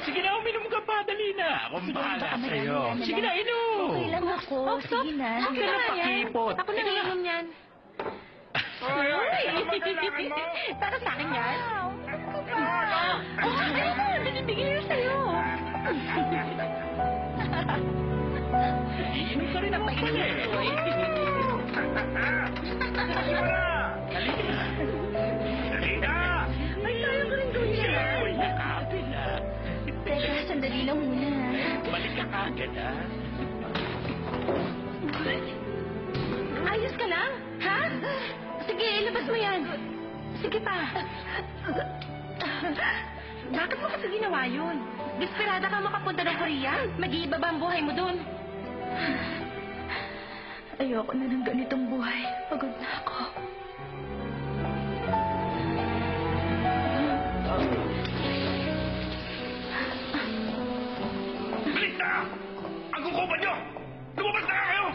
Sige na, uminom ka pa. Dali na. Akong bahala sa'yo. Sige na, inom. Okay lang ako. Sige na. Huwag ka na pakipot. Ako na inom yan. Para sa akin yan. Ayoko, binibigay yun sa'yo. Iinom ka rin ang pala eh. Dali na. Ay, tayo ko rin gawin yan. Uy, nakapin na. Teka, sandali lang muna. Balik ka kagad, ha? Ayos ka lang? Ha? Sige, ilabas mo yan. Sige pa. Bakit mo kasi ginawa yun? Desperada ka makapunta ng Korea? Mag-iiba ba ang buhay mo dun? Ayoko na ng ganitong buhay. Pagod na ako. Balik na! Ang kukupan nyo! Lumabas na kayo!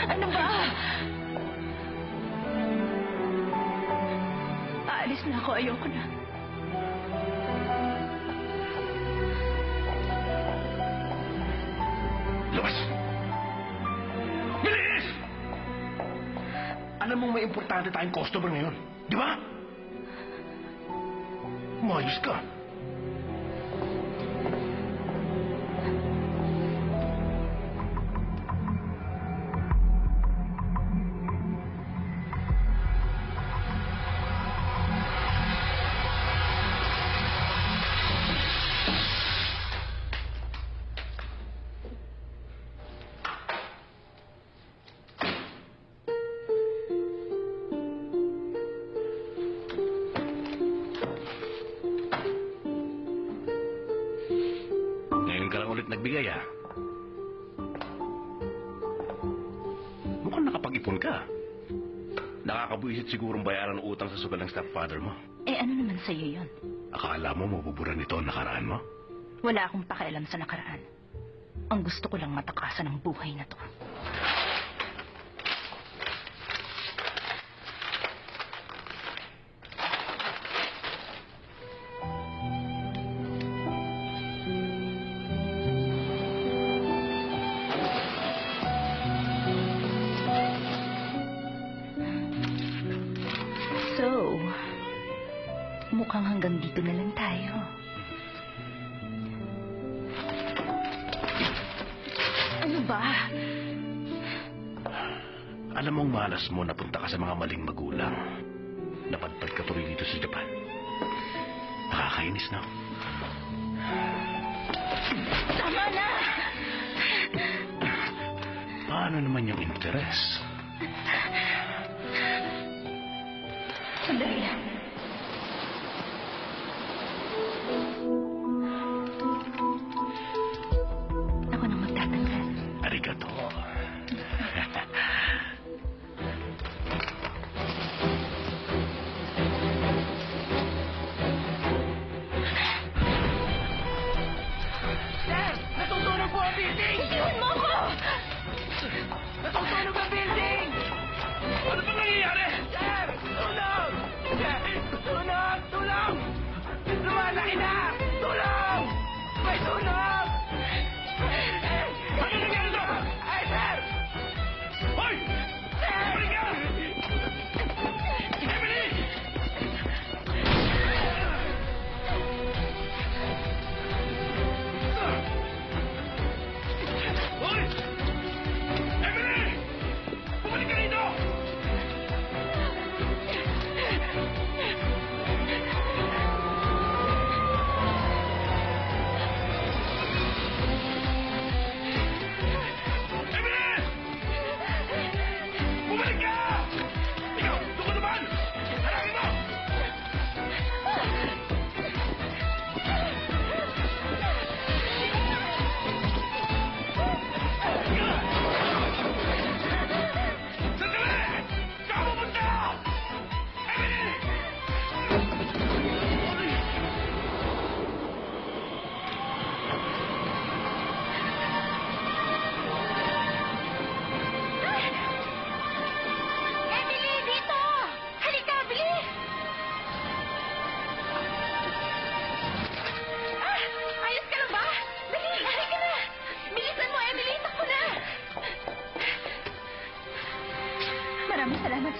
Ano ba? Aalis na ako. Ayoko na. Labas! Bilis! Alam mong may importante tayong customer ngayon. Di ba? Mayos ka. Ulit nagbigay, ha? Mukhang nakapag-ipon ka. Nakakabuisit sigurong bayaran ng utang sa sugal ng stepfather mo. Eh, ano naman sa'yo yun? Akala mo mabubura nito ang nakaraan mo? Wala akong pakialam sa nakaraan. Ang gusto ko lang matakasan ang buhay na to. So, mukhang hanggang dito na lang tayo. Ano ba? Alam mong malas mo napunta ka sa mga maling magulang. Napadpad ka tuloy dito sa Japan. Nakakainis na. Tama na! Paano naman yung interes? Sandali lang. Ako nang magtatanggal. Arigato. Sir! Natutunog po ang building! Iwan mo ako! Natutunog ang building! Ano ba nangyayari? Sir! Tulong!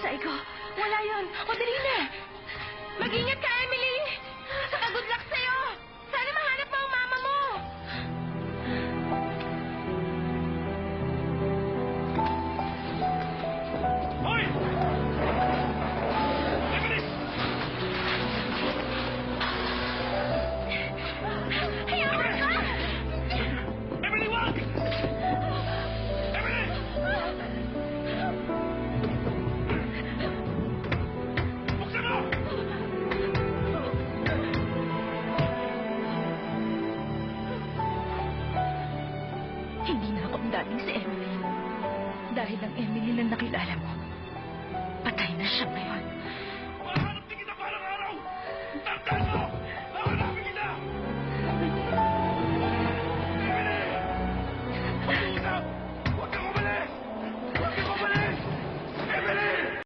pamasahe ko. Wala yun. O, dali na. Mag-ingat ka, Emily. Saka good luck sa'yo. Sana mahanap mo ang mama mo. Hoy! Emily! Hayaan mo ka! Emily, wag! Emily! Buksan mo! Hindi na ako ang dating si Emily. Dahil ang Emily na nakilala mo, patay na siya ngayon.